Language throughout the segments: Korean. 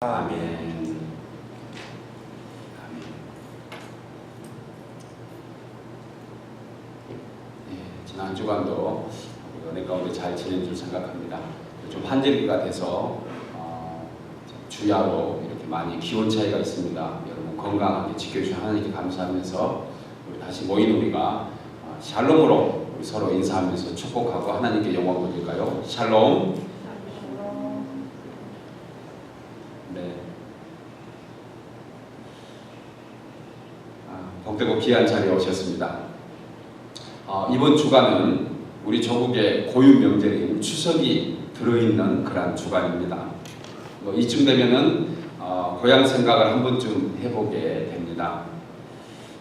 아멘. 지난 주간도 은혜 가운데 잘 지낸 줄 생각합니다. 좀 환절기가 돼서 주야로 이렇게 많이 기온 차이가 있습니다. 여러분 건강하게 지켜주신 하나님께 감사하면서 우리 다시 모인 우리가 샬롬으로 우리 서로 인사하면서 축복하고 하나님께 영광 돌릴까요? 샬롬. 네. 복되고 귀한 자리에 오셨습니다. 이번 주간은 우리 조국의 고유 명절인 추석이 들어있는 그런 주간입니다. 이쯤 되면은 고향 생각을 한 번쯤 해보게 됩니다.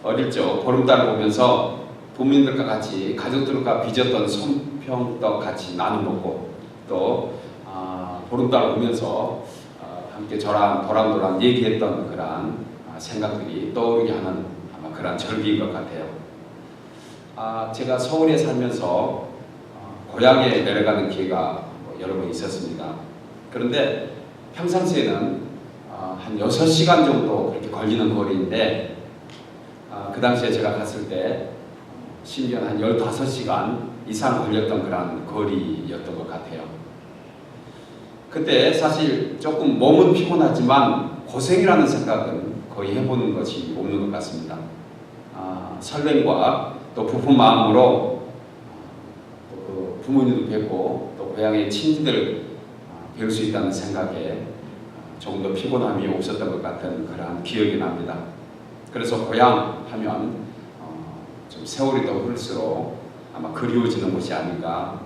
어릴 적 보름달을 보면서 부모님들과 같이 가족들과 빚었던 손평떡 같이 나눠 먹고 또 보름달을 보면서 함께 저랑 도란도란 얘기했던 그런 생각들이 떠오르게 하는 아마 그런 절기인 것 같아요. 제가 서울에 살면서 고향에 내려가는 기회가 여러 번 있었습니다. 그런데 평상시에는 한 6시간 정도 그렇게 걸리는 거리인데 그 당시에 제가 갔을 때 심지어 한 15시간 이상 걸렸던 그런 거리였던 것 같아요. 그때 사실 조금 몸은 피곤하지만 고생이라는 생각은 거의 해보는 것이 없는 것 같습니다. 설렘과 또 부푼 마음으로 또 부모님도 뵙고 또 고향의 친지들 뵐 수 있다는 생각에 조금 더 피곤함이 없었던 것 같은 그러한 기억이 납니다. 그래서 고향 하면 좀 세월이 더 흐를수록 아마 그리워지는 것이 아닌가,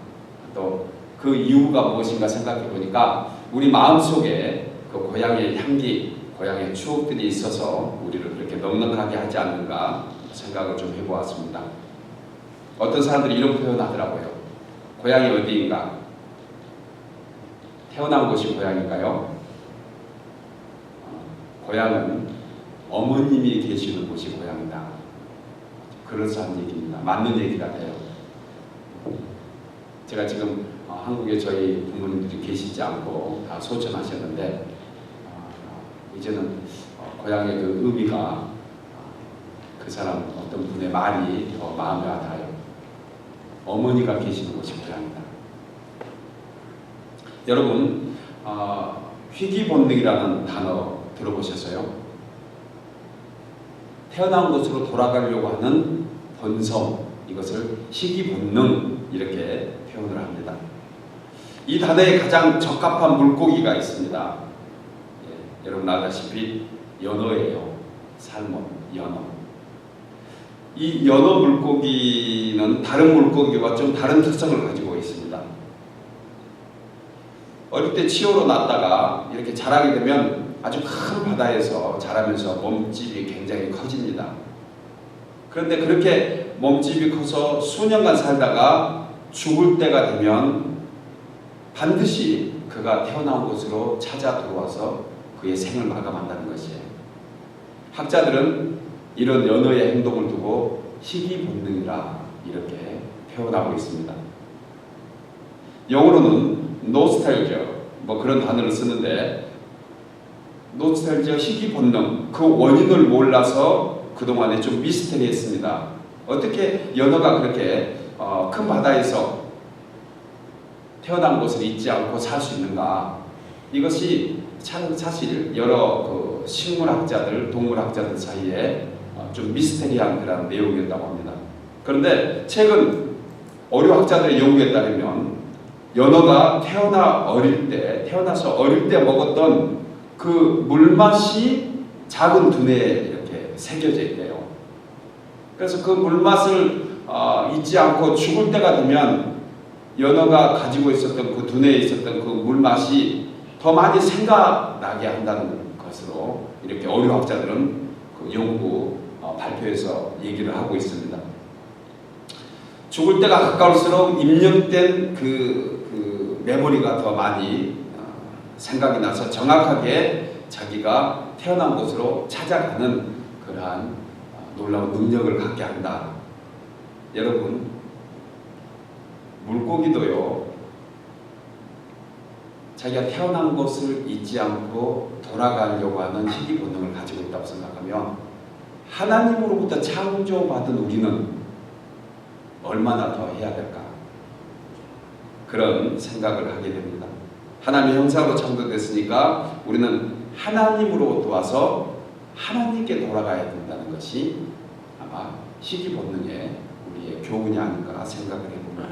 또 그 이유가 무엇인가 생각해 보니까 우리 마음속에 그 고향의 향기, 고향의 추억들이 있어서 우리를 그렇게 넉넉하게 하지 않는가 생각을 좀 해보았습니다. 어떤 사람들이 이런 표현하더라고요. 고향이 어디인가? 태어난 곳이 고향인가요? 고향은 어머님이 계시는 곳이 고향이다. 그럴싸한 얘기입니다. 맞는 얘기 같아요. 제가 지금 한국에 저희 부모님들이 계시지 않고 다 소천하셨는데 이제는 고향의 그 의미가 그 사람 어떤 분의 말이 더 마음에 와닿아요. 어머니가 계시는 곳이 고향이다. 여러분 희귀본능이라는 단어 들어보셨어요? 태어난 곳으로 돌아가려고 하는 본성, 이것을 희귀본능 이렇게 표현을 합니다. 이 단어에 가장 적합한 물고기가 있습니다. 여러분 알다시피 연어예요. 살몬, 연어. 이 연어 물고기는 다른 물고기와 좀 다른 특성을 가지고 있습니다. 어릴 때 치어로 났다가 이렇게 자라게 되면 아주 큰 바다에서 자라면서 몸집이 굉장히 커집니다. 그런데 그렇게 몸집이 커서 수년간 살다가 죽을 때가 되면 반드시 그가 태어난 곳으로 찾아 들어와서 그의 생을 마감한다는 것이에요. 학자들은 이런 연어의 행동을 두고 희귀본능이라 이렇게 표현하고 있습니다. 영어로는 노스텔지어 그런 단어를 쓰는데, 노스텔지어 희귀본능, 그 원인을 몰라서 그동안에 좀 미스테리했습니다. 어떻게 연어가 그렇게 큰 바다에서 태어난 곳을 잊지 않고 살 수 있는가? 이것이 참 사실 여러 식물학자들, 동물학자들 사이에 좀 미스테리한 그런 내용이었다고 합니다. 그런데 최근 어류학자들의 연구에 따르면 연어가 태어나서 어릴 때 먹었던 그 물맛이 작은 두뇌에 이렇게 새겨져 있대요. 그래서 그 물맛을 잊지 않고 죽을 때가 되면 연어가 가지고 있었던 그 두뇌에 있었던 그 물맛이 더 많이 생각나게 한다는 것으로 이렇게 어류학자들은 그 연구 발표에서 얘기를 하고 있습니다. 죽을 때가 가까울수록 입력된 그 메모리가 더 많이 생각이 나서 정확하게 자기가 태어난 곳으로 찾아가는 그러한 놀라운 능력을 갖게 한다. 여러분, 물고기도요, 자기가 태어난 것을 잊지 않고 돌아가려고 하는 희귀 본능을 가지고 있다고 생각하면 하나님으로부터 창조받은 우리는 얼마나 더 해야 될까? 그런 생각을 하게 됩니다. 하나님의 형상으로 창조됐으니까 우리는 하나님으로부터 와서 하나님께 돌아가야 된다는 것이 아마 희귀 본능의 우리의 교훈이 아닌가 생각을 해봅니다.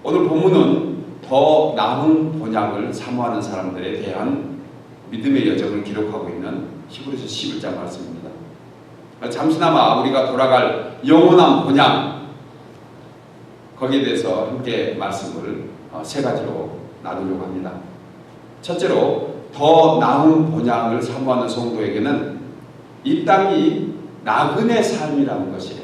오늘 본문은 더 나은 본향을 사모하는 사람들에 대한 믿음의 여정을 기록하고 있는 히브리서 11장 말씀입니다. 잠시나마 우리가 돌아갈 영원한 본향, 거기에 대해서 함께 말씀을 세 가지로 나누려고 합니다. 첫째로 더 나은 본향을 사모하는 성도에게는 이 땅이 나그네 삶이라는 것이에요.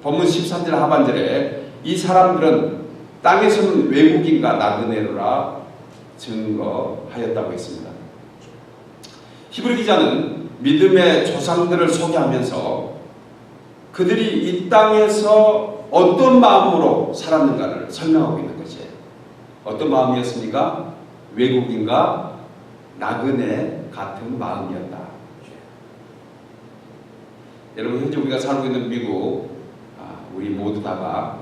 본문 13절 하반절에 이 사람들은 땅에서는 외국인과 나그네로라 증거하였다고 했습니다. 히브리 기자는 믿음의 조상들을 소개하면서 그들이 이 땅에서 어떤 마음으로 살았는가를 설명하고 있는 것이에요. 어떤 마음이었습니까? 외국인과 나그네 같은 마음이었다. 여러분, 현재 우리가 살고 있는 미국, 우리 모두 다가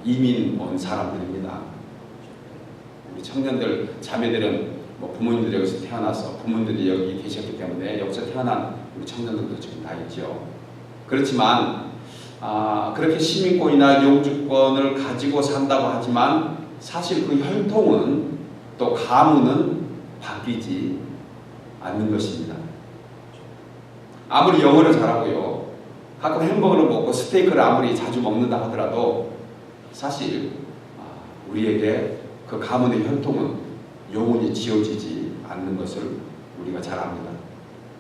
이민 온 사람들입니다. 우리 청년들, 자매들은 부모님들이 여기서 태어나서 부모님들이 여기 계셨기 때문에 여기서 태어난 우리 청년들도 지금 다 있죠. 그렇지만 그렇게 시민권이나 영주권을 가지고 산다고 하지만 사실 그 혈통은 또 가문은 바뀌지 않는 것입니다. 아무리 영어를 잘하고요, 가끔 햄버거를 먹고 스테이크를 아무리 자주 먹는다 하더라도 사실 우리에게 그 가문의 혈통은 영원히 지워지지 않는 것을 우리가 잘 압니다.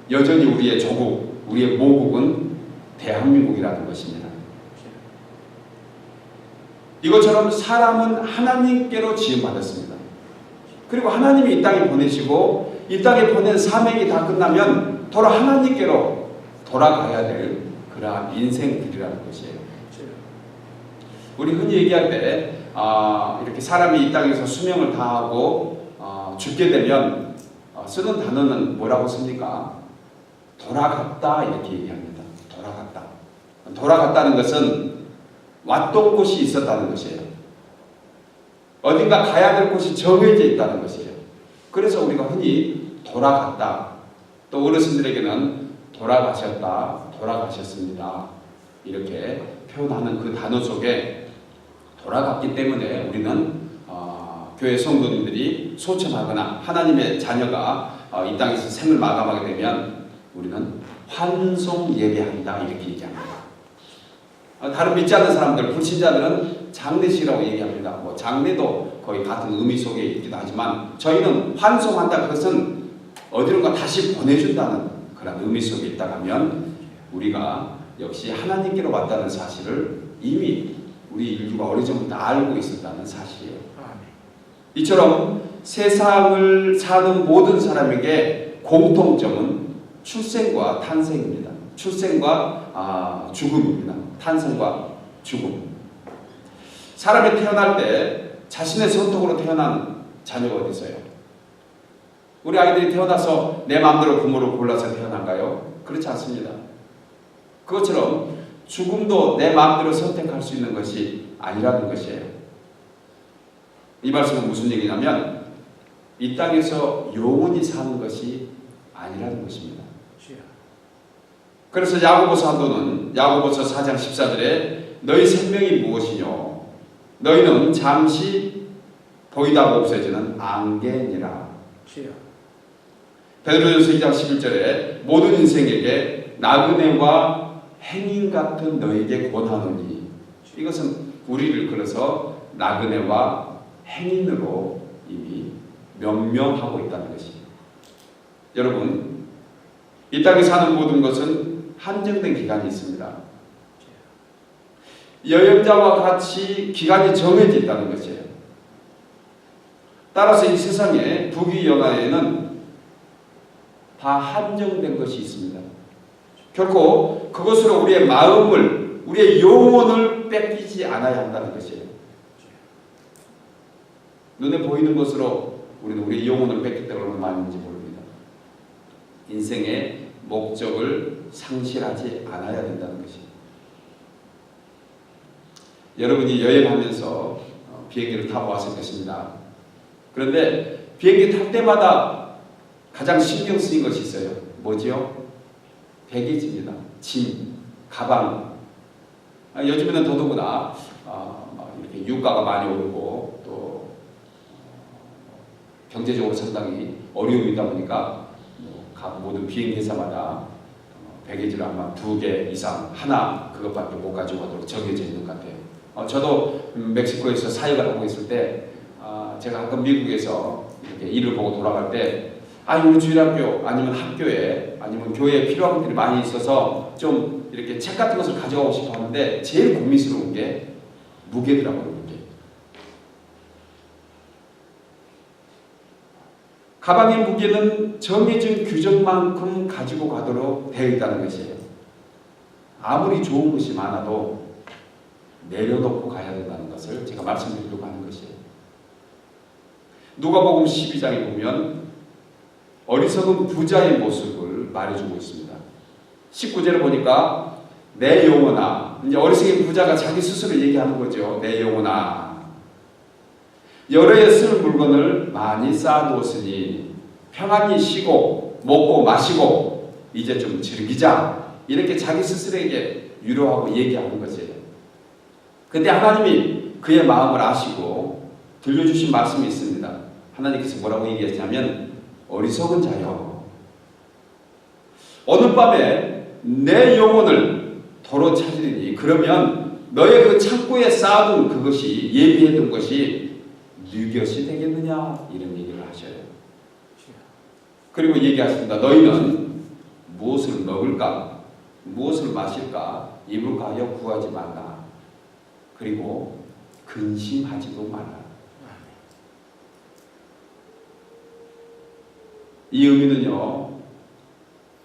여전히 우리의 조국, 우리의 모국은 대한민국이라는 것입니다. 이것처럼 사람은 하나님께로 지음받았습니다. 그리고 하나님이 이 땅에 보내시고 이 땅에 보낸 사명이 다 끝나면 돌아 하나님께로 돌아가야 될 그러한 인생들이라는 것이에요. 우리 흔히 얘기할 때 이렇게 사람이 이 땅에서 수명을 다하고 죽게 되면 쓰는 단어는 뭐라고 씁니까? 돌아갔다 이렇게 얘기합니다. 돌아갔다. 돌아갔다는 것은 왔던 곳이 있었다는 것이에요. 어딘가 가야 될 곳이 정해져 있다는 것이에요. 그래서 우리가 흔히 돌아갔다, 또 어르신들에게는 돌아가셨다, 돌아가셨습니다, 이렇게 표현하는 그 단어 속에 돌아갔기 때문에 우리는 교회 성도님들이 소천하거나 하나님의 자녀가 이 땅에서 생을 마감하게 되면 우리는 환송 예배한다 이렇게 얘기합니다. 다른 믿지 않는 사람들, 불신자들은 장례식이라고 얘기합니다. 장례도 거의 같은 의미 속에 있기도 하지만 저희는 환송한다, 그것은 어디론가 다시 보내준다는 그런 의미 속에 있다 하면 우리가 역시 하나님께로 왔다는 사실을 이미 우리 인류가 오래전부터 알고 있었다는 사실이에요. 이처럼 세상을 사는 모든 사람에게 공통점은 출생과 탄생입니다. 출생과 죽음입니다. 탄생과 죽음. 사람이 태어날 때 자신의 선택으로 태어난 자녀가 어디 있어요? 우리 아이들이 태어나서 내 마음대로 부모를 골라서 태어난가요? 그렇지 않습니다. 그것처럼 죽음도 내 마음대로 선택할 수 있는 것이 아니라는 것이에요. 이 말씀은 무슨 얘기냐면 이 땅에서 영원히 사는 것이 아니라는 것입니다. 그래서 야고보서 사도는 야고보서 4장 14절에 너희 생명이 무엇이뇨? 너희는 잠시 보이다가 없어지는 안개니라. 베드로전서 2장 11절에 모든 인생에게 나그네와 행인 같은 너에게 권하노니, 이것은 우리를 그래서 나그네와 행인으로 이미 명명하고 있다는 것입니다. 여러분, 이 땅에 사는 모든 것은 한정된 기간이 있습니다. 여행자와 같이 기간이 정해져 있다는 것이에요. 따라서 이 세상의 부귀영화에는 다 한정된 것이 있습니다. 결코 그것으로 우리의 마음을, 우리의 영혼을 뺏기지 않아야 한다는 것이에요. 눈에 보이는 것으로 우리는 우리의 영혼을 뺏길 때가 얼마나 많은지 모릅니다. 인생의 목적을 상실하지 않아야 된다는 것이. 여러분이 여행하면서 비행기를 타고 왔을 것입니다. 그런데 비행기 탈 때마다 가장 신경 쓰인 것이 있어요. 뭐지요? 배기지입니다. 짐, 가방. 요즘에는 더더구나 이렇게 유가가 많이 오르고 또 경제적으로 상당히 어려움이 있다 보니까 모든 비행회사마다 배기지를 아마 2개 이상, 하나 그것밖에 못 가지고 가도록 정해져 있는 것 같아요. 저도 멕시코에서 사역을 하고 있을 때 제가 가끔 미국에서 이렇게 일을 보고 돌아갈 때 우리 주일학교 아니면 학교에 아니면 교회에 필요한 것들이 많이 있어서 좀 이렇게 책 같은 것을 가져가고 싶어 하는데 제일 고민스러운 게 무게더라고요. 무게. 가방의 무게는 정해진 규정만큼 가지고 가도록 되어 있다는 것이에요. 아무리 좋은 것이 많아도 내려놓고 가야 된다는 것을 제가 말씀드리려고 하는 것이에요. 누가복음 12장에 보면 어리석은 부자의 모습을 말해주고 있습니다. 19절을 보니까 내 영혼아, 이제 어리석은 부자가 자기 스스로 얘기하는 거죠. 내 영혼아, 여러 해 쓸 물건을 많이 쌓아두었으니 평안히 쉬고 먹고 마시고 이제 좀 즐기자. 이렇게 자기 스스로에게 위로하고 얘기하는 것이에요. 근데 하나님이 그의 마음을 아시고 들려주신 말씀이 있습니다. 하나님께서 뭐라고 얘기했냐면 어리석은 자여, 오늘 밤에 내 영혼을 도로 찾으리니 그러면 너의 그 창고에 쌓아둔 그것이 예비해둔 것이 네 것이 되겠느냐, 이런 얘기를 하셔요. 그리고 얘기하십니다. 너희는 무엇을 먹을까 무엇을 마실까 입을까 하여 구하지 말라. 그리고 근심하지도 말라. 이 의미는요,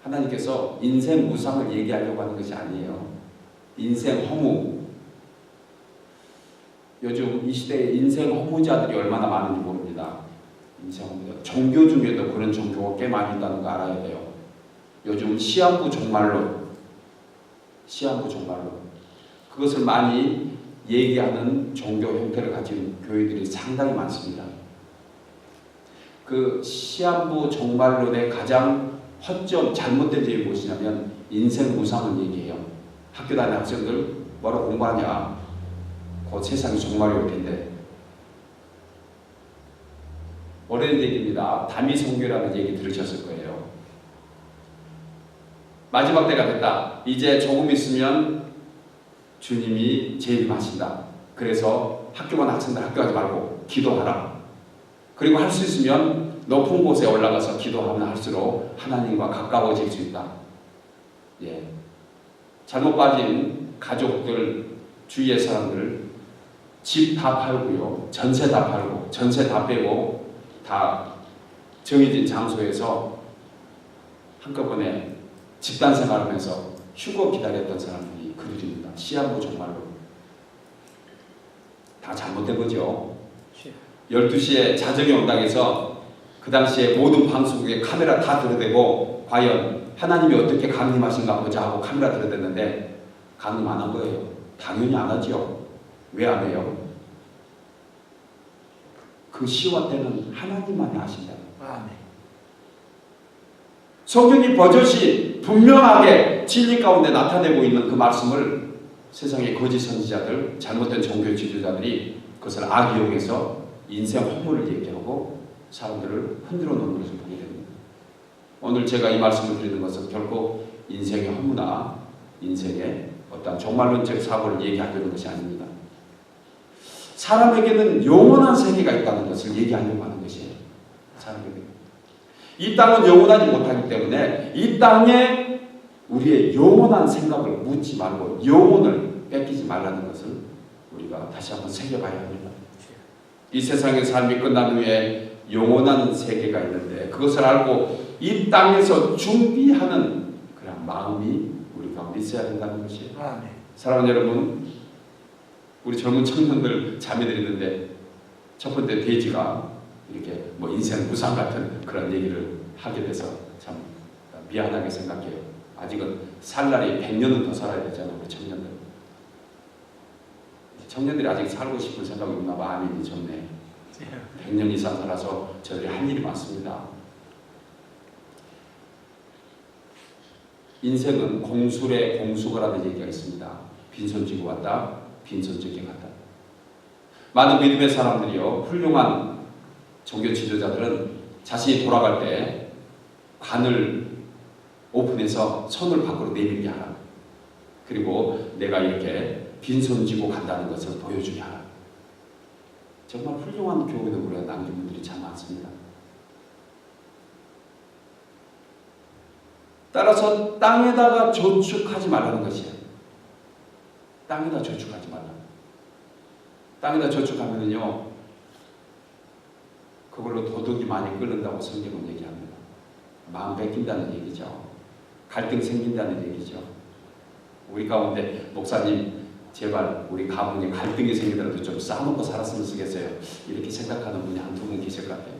하나님께서 인생 무상을 얘기하려고 하는 것이 아니에요. 인생 허무. 요즘 이 시대에 인생 허무자들이 얼마나 많은지 모릅니다. 인생 허무자. 종교 중에도 그런 종교가 꽤 많이 있다는 거 알아야 돼요. 요즘 시한부 종말론, 그것을 많이 얘기하는 종교 형태를 가진 교회들이 상당히 많습니다. 그 시한부 종말론의 가장 허점, 잘못된 점이 무엇이냐면 인생 무상을 얘기해요. 학교 다니는 학생들 뭐라고 공부하냐, 곧 세상이 종말이 올 텐데. 오래된 얘기입니다. 다미성교라는 얘기 들으셨을 거예요. 마지막 때가 됐다. 이제 조금 있으면 주님이 재림하신다. 그래서 학교 가는 학생들 학교 가지 말고 기도하라. 그리고 할 수 있으면 높은 곳에 올라가서 기도하면 할수록 하나님과 가까워질 수 있다. 예. 잘못 빠진 가족들, 주위의 사람들 집 다 팔고요, 전세 다 팔고, 전세 다 빼고 다 정해진 장소에서 한꺼번에 집단 생활하면서 휴거 기다렸던 사람들이 그들입니다. 시한부 종말로. 다 잘못된 거죠. 12시에 자정이 온다고 해서 그 당시에 모든 방송국에 카메라 다 들어대고 과연 하나님이 어떻게 강림하신가 보자 하고 카메라 들어댔는데 강림 안 한 거예요. 당연히 안 하죠. 왜 안 해요? 그 시와 때는 하나님만이 아신다. 성경이 버젓이 분명하게 진리 가운데 나타내고 있는 그 말씀을 세상의 거짓 선지자들, 잘못된 종교 지도자들이 그것을 악이용해서 인생 허물을 얘기하고 사람들을 흔들어 놓는 것을 보게 됩니다. 오늘 제가 이 말씀을 드리는 것은 결코 인생의 허무나 인생의 어떤 종말론적 사고를 얘기하려는 것이 아닙니다. 사람에게는 영원한 세계가 있다는 것을 얘기하려고 하는 것이에요. 사람에게. 이 땅은 영원하지 못하기 때문에 이 땅에 우리의 영원한 생각을 묻지 말고 영혼을 뺏기지 말라는 것을 우리가 다시 한번 새겨봐야 합니다. 이 세상의 삶이 끝난 후에 영원한 세계가 있는데 그것을 알고 이 땅에서 준비하는 그런 마음이 우리 가운데 있어야 된다는 것이에요. 사랑하는 여러분, 우리 젊은 청년들 자매들이 있는데 첫 번째 돼지가 이렇게 뭐 인생 무상 같은 그런 얘기를 하게 돼서 참 미안하게 생각해요. 아직은 살 날이 100년은 더 살아야 되잖아요, 우리 청년들. 청년들이 아직 살고 싶은 생각이 없나 봐. 아멘이 좋네. 100년 이상 살아서 저들이 할 일이 많습니다. 인생은 공술의 공수거라는 얘기가 있습니다. 빈손지고 왔다, 빈손지게 갔다. 많은 믿음의 사람들이요, 훌륭한 종교 지도자들은 자신이 돌아갈 때 관을 오픈해서 손을 밖으로 내밀게 하라. 그리고 내가 이렇게 빈손지고 간다는 것을 보여주게 하라. 정말 훌륭한 교훈을 우리가 남긴 분들이 참 많습니다. 따라서 땅에다가 저축하지 말라는 것이에요. 땅에다 저축하지 말라. 땅에다 저축하면요, 그걸로 도둑이 많이 끓는다고 성경은 얘기합니다. 마음 뺏긴다는 얘기죠. 갈등 생긴다는 얘기죠. 우리 가운데 목사님 제발 우리 가문에 갈등이 생기더라도 좀 싸놓고 살았으면 쓰겠어요. 이렇게 생각하는 분이 한두 분 계실 것 같아요.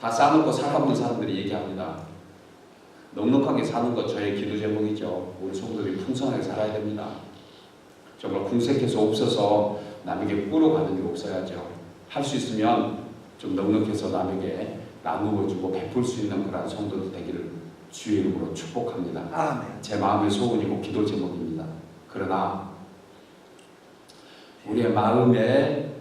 다 싸놓고 살아본 사람들이 얘기합니다. 넉넉하게 사는 것 저의 기도 제목이죠. 우리 성도들이 풍성하게 살아야 됩니다. 정말 궁색해서 없어서 남에게 꾸러가는 게 없어야죠. 할 수 있으면 좀 넉넉해서 남에게 나누어주고 베풀 수 있는 그런 성도들 되기를 주의 이름으로 축복합니다. 아멘. 제 마음의 소원이고 기도 제목입니다. 그러나 우리의 마음에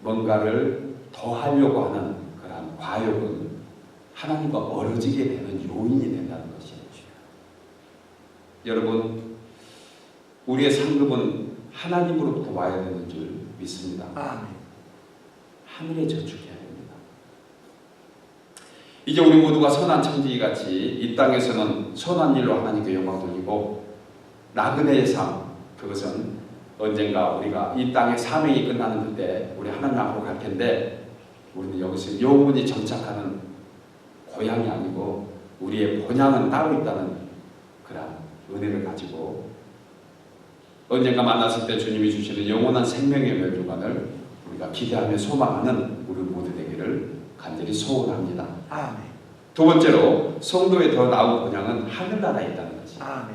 뭔가를 더 하려고 하는 그런 과욕은 하나님과 멀어지게 되는 요인이 된다는 것이에요. 여러분, 우리의 상급은 하나님으로부터 와야 되는 줄 믿습니다. 아멘. 하늘에 저축해야 됩니다. 이제 우리 모두가 선한 청지기같이 이 땅에서는 선한 일로 하나님께 영광 돌리고 나그네의 삶, 그것은 언젠가 우리가 이 땅의 사명이 끝나는 그때 우리 하나님 앞으로 갈 텐데 우리는 여기서 영원히 정착하는 고향이 아니고 우리의 본향은 따로 있다는 그런 은혜를 가지고 언젠가 만났을 때 주님이 주시는 영원한 생명의 멸류관을 우리가 기대하며 소망하는 우리 모두 되기를 간절히 소원합니다. 아멘. 두 번째로 성도의 더 나은 본향은 하늘나라에 있다는 것이죠. 아멘.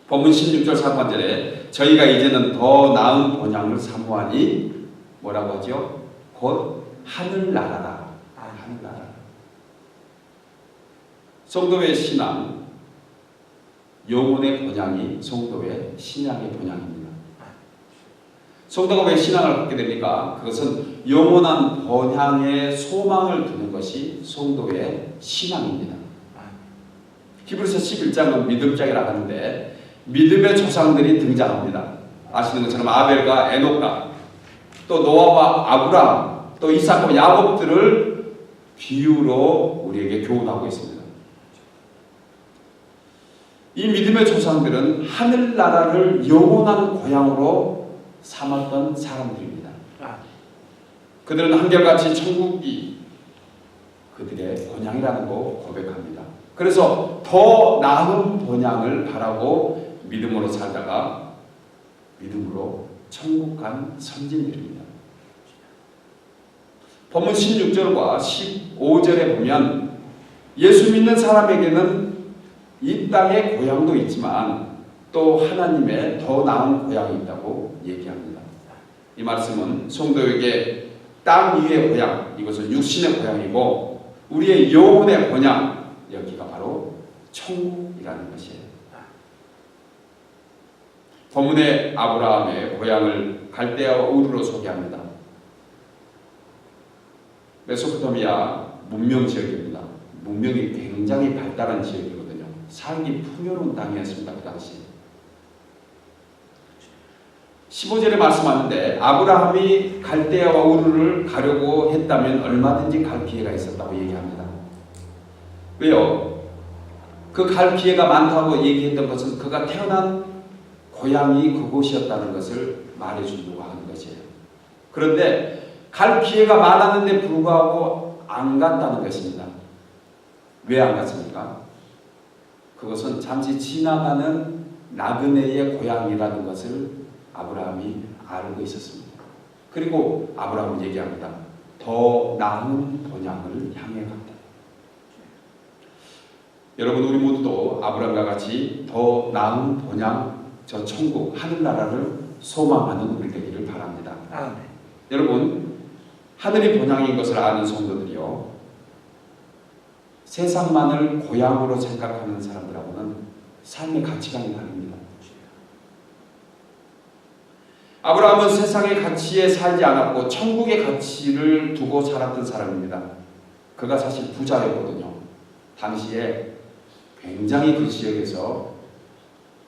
본문 16절 상반절에 저희가 이제는 더 나은 본향을 사모하니 뭐라고 하죠? 곧 하늘나라다. 하늘나라. 성도의 신앙, 영혼의 본향이 성도의 신앙의 본향입니다. 성도가 왜 신앙을 갖게 됩니까? 그것은 영원한 본향에 소망을 두는 것이 성도의 신앙입니다. 히브리서 11장은 믿음장이라고 하는데 믿음의 조상들이 등장합니다. 아시는 것처럼 아벨과 에녹과 또 노아와 아브라함 또 이삭과 야곱들을 비유로 우리에게 교훈하고 있습니다. 이 믿음의 조상들은 하늘나라를 영원한 고향으로 삼았던 사람들입니다. 그들은 한결같이 천국이 그들의 본향이라는 거 고백합니다. 그래서 더 나은 본향을 바라고 믿음으로 살다가 믿음으로 천국 간 선진들입니다. 본문 16절과 15절에 보면 예수 믿는 사람에게는 이 땅의 고향도 있지만 또 하나님의 더 나은 고향이 있다고 얘기합니다. 이 말씀은 성도에게 땅 위의 고향, 이것은 육신의 고향이고 우리의 영혼의 고향, 여기가 바로 천국이라는 것이에요. 본문의 아브라함의 고향을 갈대아와 우르로 소개합니다. 메소포타미아 문명 지역입니다. 문명이 굉장히 발달한 지역이거든요. 살기 풍요로운 땅이었습니다. 그 당시 15절에 말씀하는데 아브라함이 갈대아와 우르를 가려고 했다면 얼마든지 갈 기회가 있었다고 얘기합니다. 왜요? 그 갈 기회가 많다고 얘기했던 것은 그가 태어난 고향이 그곳이었다는 것을 말해주려고 하는 것이에요. 그런데 갈 기회가 많았는데 불구하고 안 갔다는 것입니다. 왜 안 갔습니까? 그것은 잠시 지나가는 나그네의 고향이라는 것을 아브라함이 알고 있었습니다. 그리고 아브라함은 얘기합니다. 더 나은 본향을 향해 간다. 여러분, 우리 모두도 아브라함과 같이 더 나은 본향, 저 천국, 하늘나라를 소망하는 우리 되기를 바랍니다. 아멘. 여러분, 하늘이 본향인 것을 아는 성도들이요, 세상만을 고향으로 생각하는 사람들하고는 삶의 가치관이 다릅니다. 아브라함은 세상의 가치에 살지 않았고 천국의 가치를 두고 살았던 사람입니다. 그가 사실 부자였거든요. 당시에 굉장히 그 지역에서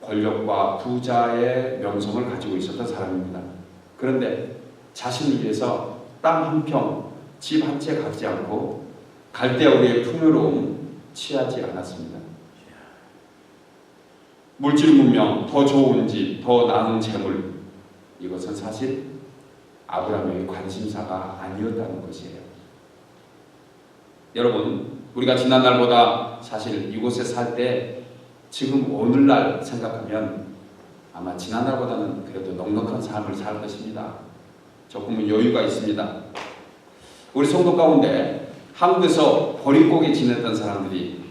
권력과 부자의 명성을 가지고 있었던 사람입니다. 그런데 자신을 위해서 땅 한 평, 집 한 채 갖지 않고 갈대아우리의 풍요로움 취하지 않았습니다. 물질 문명, 더 좋은 집, 더 나은 재물, 이것은 사실 아브라함의 관심사가 아니었다는 것이에요. 여러분, 우리가 지난날보다 사실 이곳에 살 때 지금 오늘날 생각하면 아마 지난날보다는 그래도 넉넉한 삶을 살 것입니다. 조금은 여유가 있습니다. 우리 성도 가운데 한국에서 보릿고개 지냈던 사람들이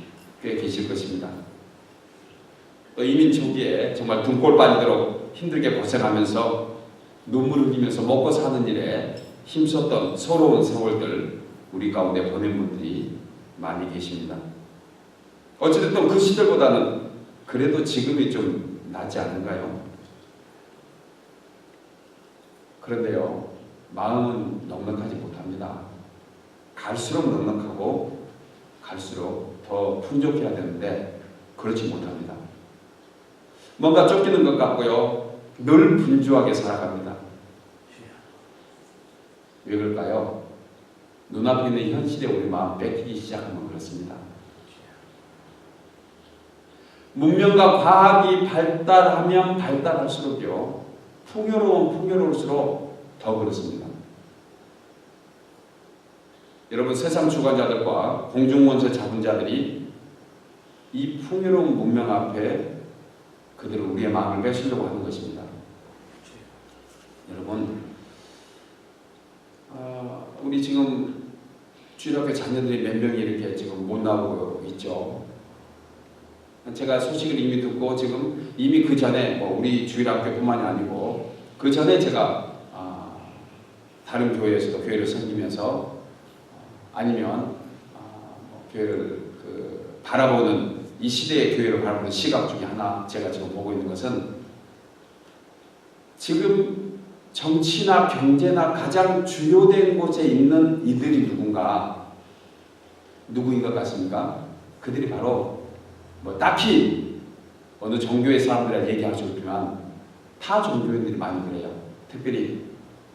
꽤 계실 것입니다. 또 이민 초기에 정말 등골 빠지도록 힘들게 고생하면서 눈물 흘리면서 먹고 사는 일에 힘썼던 서러운 세월들 우리 가운데 보낸 분들이 많이 계십니다. 어찌됐든 그 시절보다는 그래도 지금이 좀 낫지 않은가요? 그런데요, 마음은 넉넉하지 못합니다. 갈수록 넉넉하고 갈수록 더 풍족해야 되는데 그렇지 못합니다. 뭔가 쫓기는 것 같고요, 늘 분주하게 살아갑니다. 왜 그럴까요? 눈앞에 있는 현실에 우리 마음 뺏기기 시작하면 그렇습니다. 문명과 과학이 발달하면 발달할수록요, 풍요로울수록 더 그렇습니다. 여러분, 세상 주관자들과 공중원소 자본자들이 이 풍요로운 문명 앞에 그들은 우리의 마음을 뺏으려고 하는 것입니다. 여러분, 우리 지금 주일학교 자녀들이 몇 명이 이렇게 지금 못 나오고 있죠. 제가 소식을 이미 듣고 지금 이미 그 전에 우리 주일학교뿐만이 아니고 그 전에 제가 다른 교회에서도 교회를 섬기면서 아니면 교회를 바라보는 이 시대의 교회를 바라보는 시각 중에 하나 제가 지금 보고 있는 것은 지금 정치나 경제나 가장 주요된 곳에 있는 이들이 누구인 것 같습니까? 그들이 바로 딱히 어느 종교의 사람들이라 얘기할 수 없지만 타 종교인들이 많이 그래요. 특별히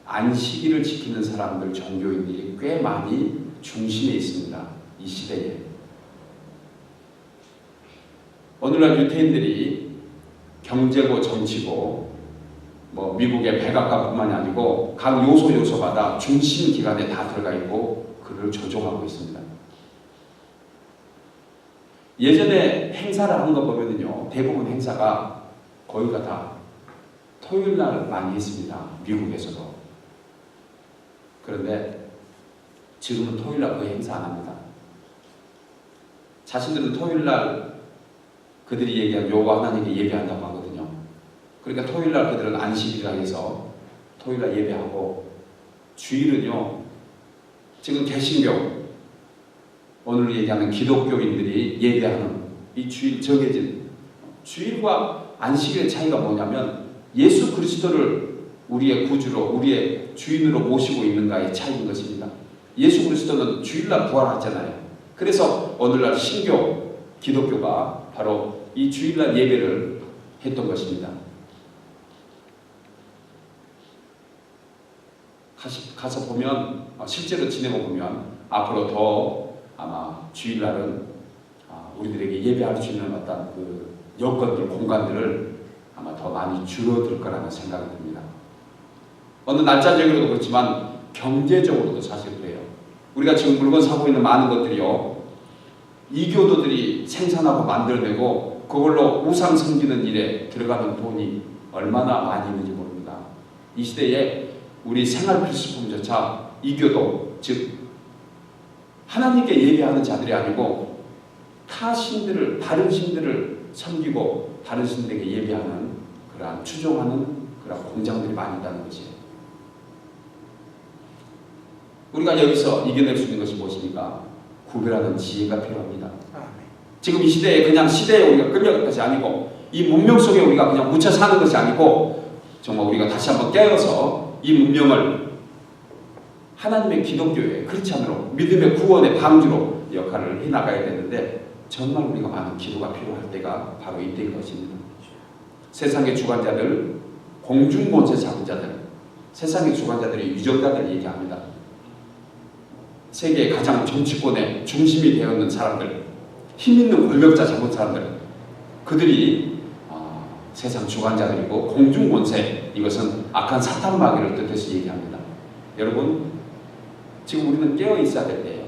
안식일을 지키는 사람들, 종교인들이 꽤 많이 중심에 있습니다. 이 시대에. 오늘날 유태인들이 경제고 정치고 미국의 백악관뿐만이 아니고 각 요소마다 중심 기관에 다 들어가 있고 그를 조종하고 있습니다. 예전에 행사를 한 거 보면요, 대부분 행사가 거의가 다 토요일 날 많이 했습니다. 미국에서도. 그런데 지금은 토요일 날 거의 행사 안 합니다. 자신들은 토요일 날 그들이 얘기한 여호와 하나님께 예배한다고 하거든요. 그러니까 토요일 날 그들은 안식일이라 해서 토요일 날 예배하고, 주일은요, 지금 개신교, 오늘 얘기하는 기독교인들이 예배하는 이 주일, 정해진 주일과 안식일의 차이가 뭐냐면 예수 그리스도를 우리의 구주로, 우리의 주인으로 모시고 있는가의 차이인 것입니다. 예수 그리스도는 주일날 부활하잖아요. 그래서 오늘날 신교, 기독교가 바로 이 주일날 예배를 했던 것입니다. 가서 보면, 실제로 지내고 보면 앞으로 더 아마 주일날은 우리들에게 예배할 수 있는 어떤 그 여건들, 공간들을 아마 더 많이 줄어들 거라는 생각이 듭니다. 어느 날짜적으로도 그렇지만 경제적으로도 사실 그래요. 우리가 지금 물건 사고 있는 많은 것들이요, 이교도들이 생산하고 만들어내고 그걸로 우상 섬기는 일에 들어가는 돈이 얼마나 많이 있는지 모릅니다. 이 시대에 우리 생활 필수품조차 이교도, 즉 하나님께 예배하는 자들이 아니고 타 신들을, 다른 신들을 섬기고 다른 신들에게 예배하는 그러한 추종하는 그런 공장들이 많이 있다는 것이에요. 우리가 여기서 이겨낼 수 있는 것이 무엇입니까? 구별하는 지혜가 필요합니다. 지금 이 시대에 그냥 시대에 우리가 끌려갈 것이 아니고 이 문명 속에 우리가 그냥 묻혀 사는 것이 아니고 정말 우리가 다시 한번 깨어서 이 문명을 하나님의 기독교의 크리스찬으로 믿음의 구원의 방주로 역할을 해나가야 되는데 정말 우리가 많은 기도가 필요할 때가 바로 이때인 것입니다. 세상의 주관자들, 공중권세 자본자들, 세상의 주관자들이 유전자들 얘기합니다. 세계의 가장 정치권의 중심이 되었는 사람들, 힘있는 권력자 잡은 사람들, 그들이 세상 주관자들이고 공중권세, 이것은 악한 사탄 마귀를 뜻해서 얘기합니다. 여러분, 지금 우리는 깨어 있어야 될 때예요.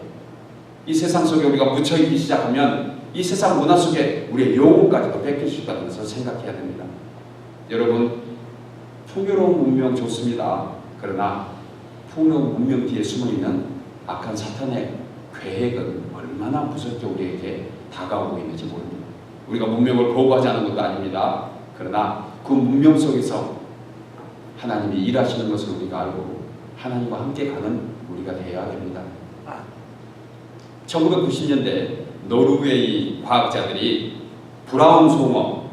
이 세상 속에 우리가 묻혀있기 시작하면 이 세상 문화 속에 우리의 영혼까지도 뺏길 수 있다는 것을 생각해야 됩니다. 여러분, 풍요로운 문명 좋습니다. 그러나 풍요로운 문명 뒤에 숨어있는 악한 사탄의 계획은 얼마나 무섭게 우리에게 다가오고 있는지 모릅니다. 우리가 문명을 거부하지 않은 것도 아닙니다. 그러나 그 문명 속에서 하나님이 일하시는 것을 우리가 알고 하나님과 함께 가는 우리가 되어야 됩니다. 1990년대 노르웨이 과학자들이 브라운 송어,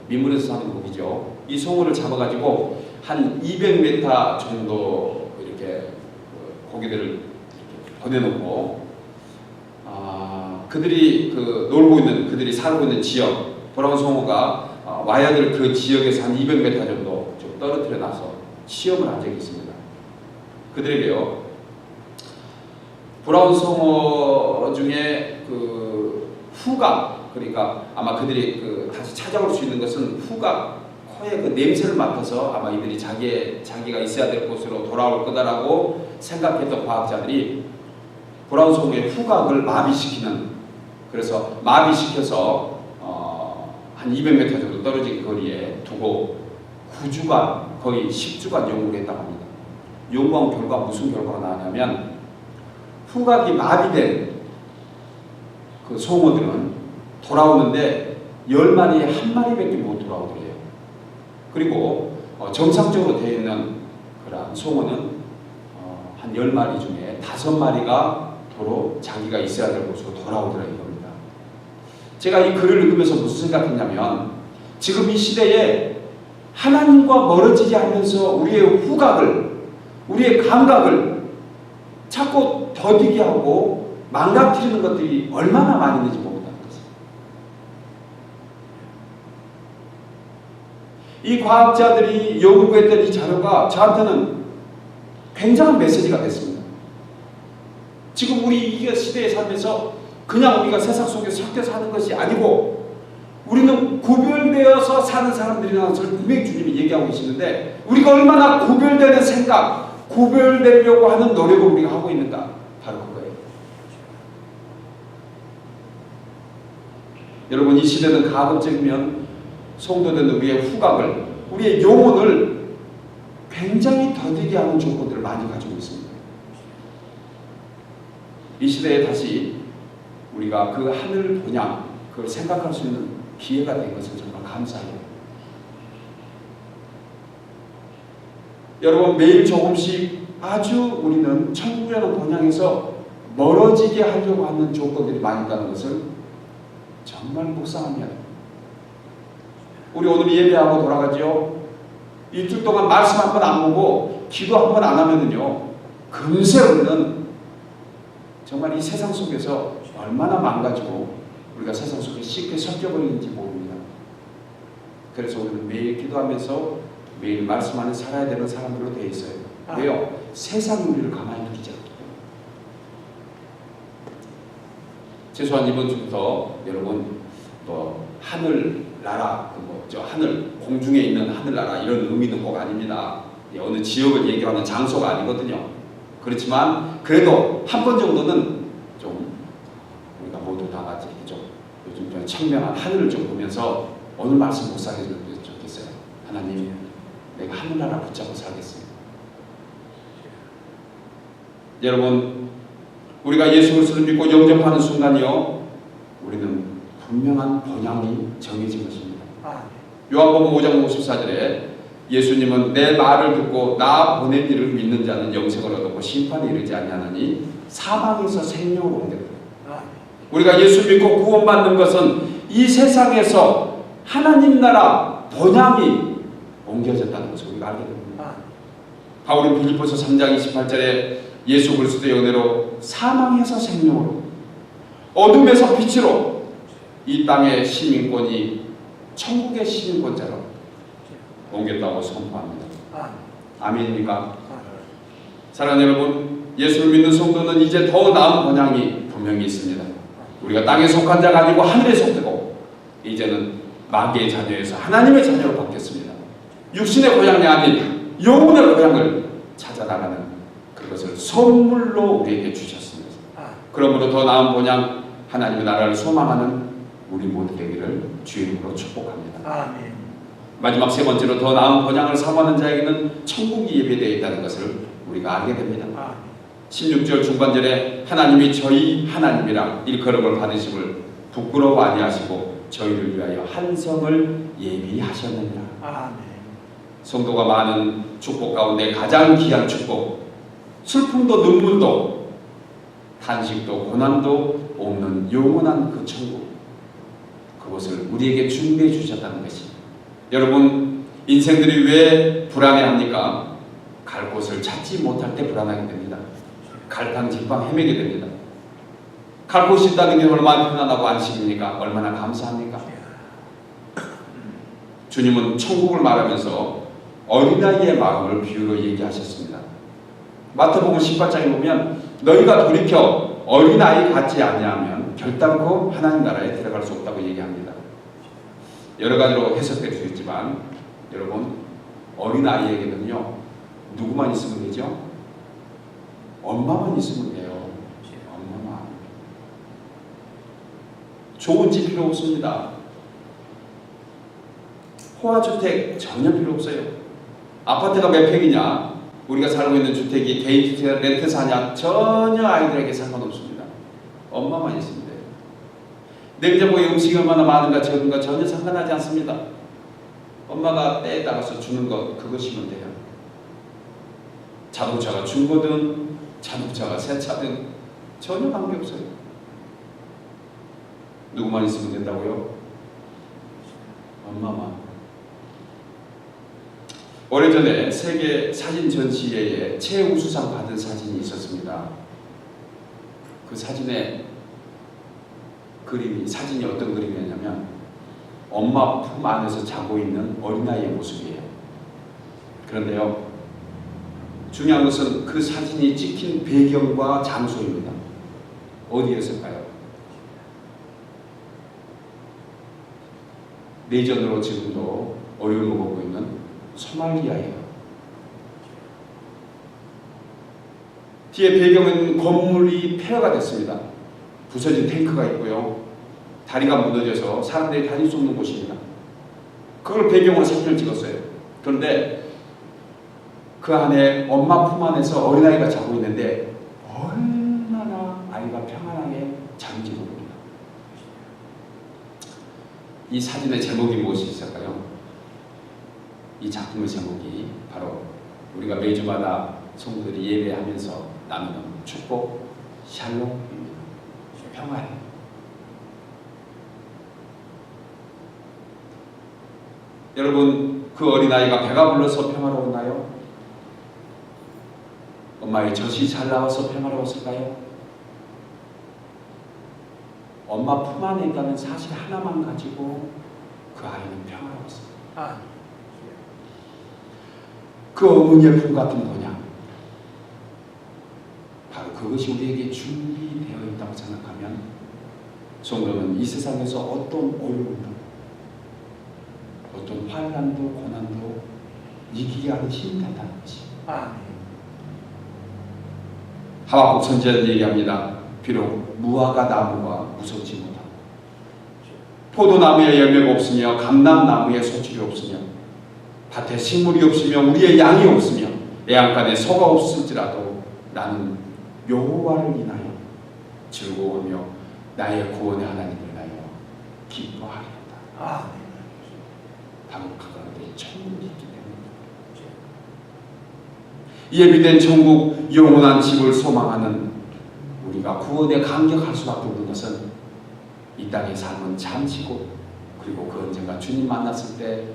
민물에서 사는 고기죠. 이 송어를 잡아가지고 한 200m 정도 이렇게 고기들을 이렇게 보내놓고 그들이 놀고 있는, 그들이 살고 있는 지역, 브라운 송어가 와야 될 그 지역에서 한 200m 정도 좀 떨어뜨려 놔서 시험을 한 적이 있습니다. 그들에게요, 브라운 송어 중에 그 후각, 그러니까 아마 그들이 다시 찾아올 수 있는 것은 후각, 코의 그 냄새를 맡아서 아마 이들이 자기가 있어야 될 곳으로 돌아올 거다라고 생각했던 과학자들이 브라운 송어의 후각을 마비시키는, 그래서 마비시켜서 한 200m 정도 떨어진 거리에 두고 9주간, 거의 10주간 연구를 했다고 합니다. 연구한 결과 무슨 결과가 나왔냐면 후각이 마비된 그 송어들은 돌아오는데 10마리에 1마리밖에 못 돌아오더래요. 그리고 정상적으로 되어 있는 그런 송어는 한 10마리 중에 5마리가 도로 자기가 있어야 될 곳으로 돌아오더라 이겁니다. 제가 이 글을 읽으면서 무슨 생각했냐면 지금 이 시대에 하나님과 멀어지게 하면서 우리의 후각을, 우리의 감각을 자꾸 더디게 하고 망가뜨리는 것들이 얼마나 많이 있는지 봅니다. 이 과학자들이 연구했던 이 자료가 저한테는 굉장한 메시지가 됐습니다. 지금 우리 이 시대에 살면서 그냥 우리가 세상 속에서 섞여 사는 것이 아니고 우리는 구별되어서 사는 사람들이라는 것을 분명히 주님이 얘기하고 계시는데 우리가 얼마나 구별되는 생각, 구별되려고 하는 노력을 우리가 하고 있는가, 바로 그거예요. 여러분, 이 시대는 가급적이면 성도된 우리의 후각을, 우리의 영혼을 굉장히 더디게 하는 조건들을 많이 가지고 있습니다. 이 시대에 다시 우리가 그 하늘 본향, 그걸 생각할 수 있는 기회가 된 것을 정말 감사해요. 여러분, 매일 조금씩 아주 우리는 천국이라는 본향에서 멀어지게 하려고 하는 조건들이 많이 있다는 것을 정말 묵상합니다. 우리 오늘 예배하고 돌아가죠. 일주일 동안 말씀 한 번 안 보고 기도 한 번 안 하면은요, 금세 우리는 정말 이 세상 속에서 얼마나 망가지고 우리가 세상 속에 쉽게 섞여버리는지 모릅니다. 그래서 우리는 매일 기도하면서 매일 말씀 안에 살아야 되는 사람들로 되어 있어요. 왜요? 세상이 우리를 가만히 두지 않기 때문에. 최소한 이번 주부터 여러분 하늘나라, 하늘, 공중에 있는 하늘나라 이런 의미는 꼭 아닙니다. 어느 지역을 얘기하는 장소가 아니거든요. 그렇지만 그래도 한 번 정도는 좀 우리가 모두 다 같이 좀 요즘 좀 청명한 하늘을 좀 보면서 오늘 말씀 묵상해 줄 하나님, 내가 하늘나라 붙잡고 살겠습니다. 여러분, 우리가 예수 그리스도를 믿고 영접하는 순간이요, 우리는 분명한 본향이 정해진 것입니다. 요한복음 5장 54절에 예수님은 내 말을 듣고 나 보낸 이를 믿는 자는 영생을 얻고 심판에 이르지 아니하나니 사망에서 생명으로 옮겨요. 우리가 예수 믿고 구원받는 것은 이 세상에서 하나님 나라 본향이 옮겨졌다는 것을 우리가 알게 됩니다. 바울은 빌립보서 3장 28절에 예수 그리스도의 은혜로 사망에서 생명으로, 어둠에서 빛으로 이 땅의 시민권이 천국의 시민권자로 옮겼다고 선포합니다. 아멘입니까? 사랑하는 여러분, 예수를 믿는 성도는 이제 더 나은 본향이 분명히 있습니다. 우리가 땅에 속한 자가 아니고 하늘에 속되고 이제는 마귀의 자녀에서 하나님의 자녀로 바뀌었습니다. 육신의 고향이 아닌 영혼의 고향을 찾아나가는 그것을 선물로 우리에게 주셨습니다. 그러므로 더 나은 본향, 하나님의 나라를 소망하는 우리 모두 되기를 주의 이름으로 축복합니다. 아멘. 마지막 세 번째로 더 나은 본향을 사모하는 자에게는 천국이 예배되어 있다는 것을 우리가 알게 됩니다. 16절 중반절에 하나님이 저희 하나님이라 일컬음을 받으심을 부끄러워 아니하시고 저희를 위하여 한 성을 예비하셨느니라. 아멘. 성도가 많은 축복 가운데 가장 귀한 축복, 슬픔도 눈물도 탄식도 고난도 없는 영원한 그 천국, 그것을 우리에게 준비해 주셨다는 것이, 여러분, 인생들이 왜 불안해합니까? 갈 곳을 찾지 못할 때 불안하게 됩니다. 갈팡질팡 헤매게 됩니다. 갈 곳이 있다는 게 얼마나 편안하고 안심입니까? 얼마나 감사합니까? 주님은 천국을 말하면서 어린아이의 마음을 비유로 얘기하셨습니다. 마태복음 18장에 보면 너희가 돌이켜 어린아이 같지 아니하면 결단코 하나님 나라에 들어갈 수 없다고 얘기합니다. 여러 가지로 해석될 수 있지만 여러분, 어린아이에게는요, 누구만 있으면 되죠? 엄마만 있으면 돼요. 엄마만. 좋은 집 필요 없습니다. 호화주택 전혀 필요 없어요. 아파트가 몇 평이냐, 우리가 살고 있는 주택이 개인 주택 렌트 사냐, 전혀 아이들에게 상관없습니다. 엄마만 있으면 돼요. 냉장고에 음식이 얼마나 많은가 적은가 전혀 상관하지 않습니다. 엄마가 때에 따라서 주는 것, 그것이면 돼요. 자동차가 중고든 자동차가 새 차든 전혀 관계없어요. 누구만 있으면 된다고요? 엄마만. 오래전에 세계 사진 전시회에 최우수상 받은 사진이 있었습니다. 그 사진의 사진이 어떤 그림이었냐면 엄마 품 안에서 자고 있는 어린아이의 모습이에요. 그런데요, 중요한 것은 그 사진이 찍힌 배경과 장소입니다. 어디였을까요? 내전으로 지금도 어려움을 겪고 있는 소말리아예요. 뒤에 배경은 건물이 폐허가 됐습니다. 부서진 탱크가 있고요, 다리가 무너져서 사람들이 다닐 수 없는 곳입니다. 그걸 배경으로 사진을 찍었어요. 그런데 그 안에 엄마 품 안에서 어린아이가 자고 있는데 얼마나 아이가 평안하게 자는지 모릅니다. 이 사진의 제목이 무엇이 있을까요? 이 작품의 제목이 바로 우리가 매주마다 성도들이 예배하면서 나누는 축복 샬롬입니다. 평화예요. 여러분, 그 어린아이가 배가 불러서 평화로웠나요? 엄마의 젖이 잘 나와서 평화로웠을까요? 엄마 품 안에 있다는 사실 하나만 가지고 그 아이는 평화로웠어요. 그 어머니의 품 같은 본향, 바로 그것이 우리에게 준비되어 있다고 생각하면 성도는 이 세상에서 어떤 어려움도, 어떤 환난도 고난도 이기게 하는 힘이 된다는 것이. 하박국 선지자는 얘기합니다. 비록 무화과 나무가 무섭지 못하고 포도나무에 열매가 없으며 감람나무에 소출이 없으며 밭에 식물이 없으며 우리의 양이 없으며 애양간에 소가 없을지라도 나는 여호와를 인하여 즐거워하며 나의 구원의 하나님을 인하여 기뻐하리로다. 바로 그가운데 천국이 있기 때문입니다. 예비된 천국, 영원한 집을 소망하는 우리가 구원에 감격할 수밖에 없는 것은 이 땅의 삶은 잠시고, 그리고 그 언젠가 주님 만났을 때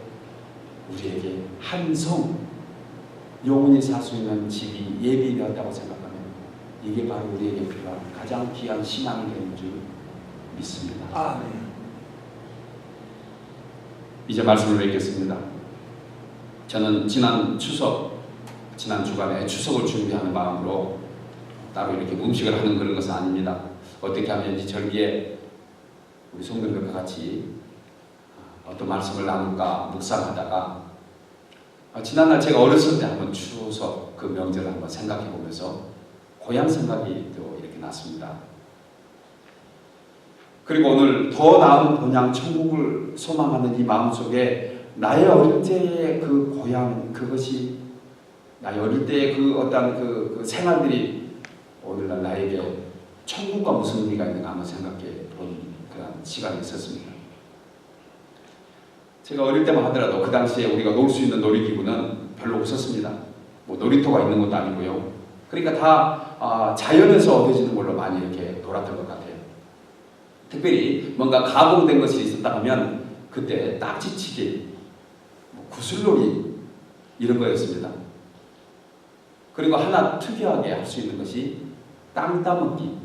우리에게 한 성, 영원히 살 수 있는 집이 예비되었다고 생각하면 이게 바로 우리에게 필요한 가장 귀한 신앙이 되는 줄 믿습니다. 이제 말씀을 맺겠습니다. 저는 지난 주간에 추석을 준비하는 마음으로 따로 이렇게 음식을 하는 그런 것은 아닙니다. 어떻게 하면 이 절기에 우리 성도들과 같이 어떤 말씀을 나눌까 묵상하다가 지난날 제가 어렸을 때 한번 추석 그 명절을 한번 생각해 보면서 고향 생각이 또 이렇게 났습니다. 그리고 오늘 더 나은 본향 천국을 소망하는 이 마음속에 나의 어릴 때의 그 고향, 그것이 나의 어릴 때의 그 어떤 그 생활들이 오늘날 나에게 천국과 무슨 의미가 있는가 한번 생각해 본 그런 시간이 있었습니다. 제가 어릴 때만 하더라도 그 당시에 우리가 놀 수 있는 놀이기구는 별로 없었습니다. 뭐 놀이터가 있는 것도 아니고요. 그러니까 다 자연에서 얻어지는 걸로 많이 이렇게 놀았던 것 같아요. 특별히 뭔가 가공된 것이 있었다 하면 그때 딱지치기, 구슬놀이 이런 거였습니다. 그리고 하나 특이하게 할 수 있는 것이 땅 따먹기.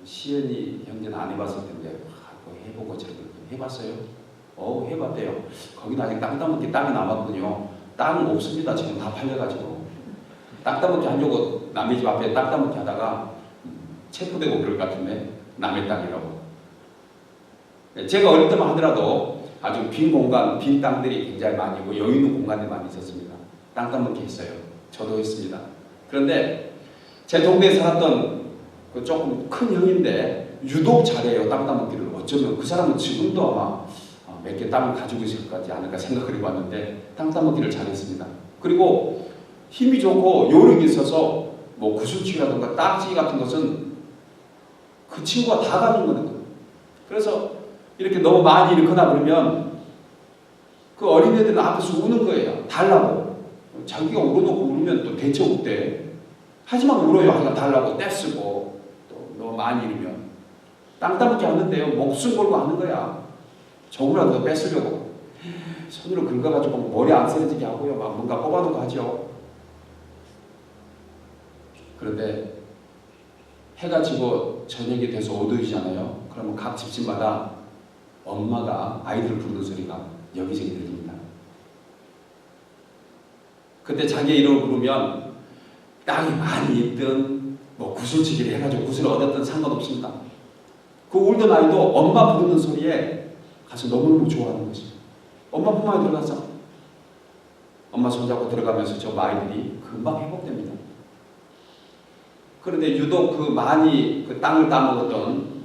시연이 형제는 안 해봤을 텐데 해보고 저렇게 해봤어요? 해봤대요. 거기는 아직 땅 따먹기 땅이 남았군요. 땅 없습니다. 지금 다 팔려가지고. 땅 따먹기 하려고 남의 집 앞에 땅 따먹기 하다가 체포되고 그럴 것 같은데 남의 땅이라고. 제가 어릴 때만 하더라도 아주 빈 공간, 빈 땅들이 굉장히 많이 있고 여유 있는 공간들이 많이 있었습니다. 땅 따먹기 했어요. 저도 했습니다. 그런데 제 동네에 살았던 그 조금 큰 형인데 유독 잘해요. 땅 따먹기를. 어쩌면 그 사람은 지금도 아마 몇 개 땅을 가지고 있을 것 같지 않을까 생각을 해봤는데 땅 따먹기를 잘했습니다. 그리고 힘이 좋고 요령이 있어서 뭐 구슬치기라든가 딱지 같은 것은 그 친구가 다 가진 거거든요. 그래서 이렇게 너무 많이 일으거나 그러면 그 어린애들은 앞에서 우는 거예요. 달라고. 자기가 울어놓고 울면 또 대체 없대. 하지만 울어요. 하나 달라고 떼쓰고 또 너무 많이 이르면 땅 따먹기 하는데요. 목숨 걸고 하는 거야. 조금이라도 뺏으려고 손으로 긁어가지고 머리 안 쓰러지게 하고요. 막 뭔가 뽑아놓고 하죠. 그런데 해가 지고 저녁이 돼서 어두워지잖아요. 그러면 각 집집마다 엄마가 아이들을 부르는 소리가 여기저기 들립니다. 그때 자기의 이름을 부르면 땅이 많이 있든 뭐 구슬치기를 해가지고 구슬을 얻었든 상관없습니다. 그 울던 아이도 엄마 부르는 소리에 가서 너무너무 좋아하는 것이. 엄마 품안에 들어가서 엄마 손잡고 들어가면서 저 아이들이 금방 회복됩니다. 그런데 유독 그 많이 그 땅을 따먹었던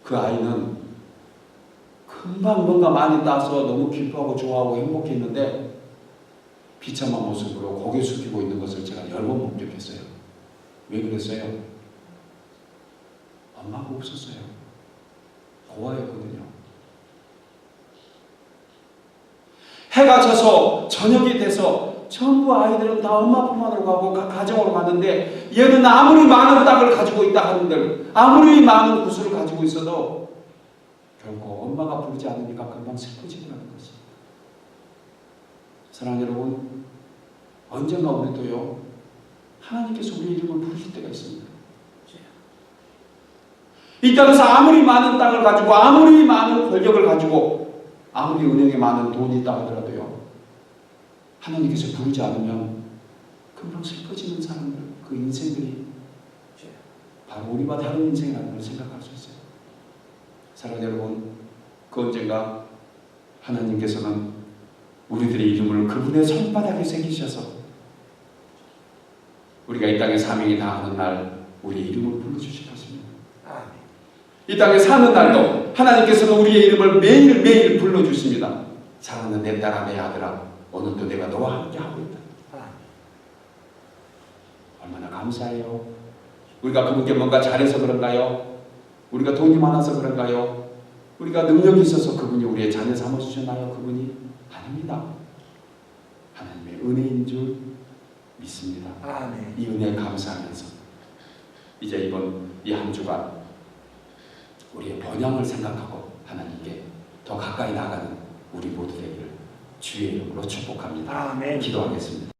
그 아이는 금방 뭔가 많이 따서 너무 기뻐하고 좋아하고 행복했는데 비참한 모습으로 고개 숙이고 있는 것을 제가 여러 번 목격했어요. 왜 그랬어요? 엄마가 없었어요. 고아였거든요. 해가 져서 저녁이 돼서 전부 아이들은 다 엄마 품 안으로 가고 각 가정으로 갔는데 얘는 아무리 많은 땅을 가지고 있다 하는들, 아무리 많은 구슬을 가지고 있어도 결코 엄마가 부르지 않으니까 금방 슬퍼지더라는 것이. 사랑하는 여러분, 언젠가 우리도요 하나님께서 우리 이름을 부르실 때가 있습니다. 이 땅에서 아무리 많은 땅을 가지고 아무리 많은 권력을 가지고 아무리 은행에 많은 돈이 있다 하더라도요 하나님께서 부르지 않으면 금방 슬퍼지는 사람들, 그 인생들이 바로 우리와 다른 인생이라는 걸 생각할 수 있어요. 사랑하는 여러분, 그 언젠가 하나님께서는 우리들의 이름을 그분의 손바닥에 새기셔서 우리가 이 땅에 사명이 다하는 날 우리 이름을 불러주실 것입니다. 이 땅에 사는 날도 하나님께서는 우리의 이름을 매일매일 불러주십니다. 사랑하는 내 딸아, 내 아들아, 오늘도 내가 너와 함께하고 있다. 얼마나 감사해요. 우리가 그분께 뭔가 잘해서 그런가요? 우리가 돈이 많아서 그런가요? 우리가 능력이 있어서 그분이 우리의 자녀 삼아주셨나요? 그분이? 아닙니다. 하나님의 은혜인 줄 믿습니다. 아멘. 이 은혜에 감사하면서 이제 이번 이 한 주간 우리의 번영을 생각하고 하나님께 더 가까이 나가는 우리 모두 되기를 주의 이름으로 축복합니다. 아멘. 기도하겠습니다.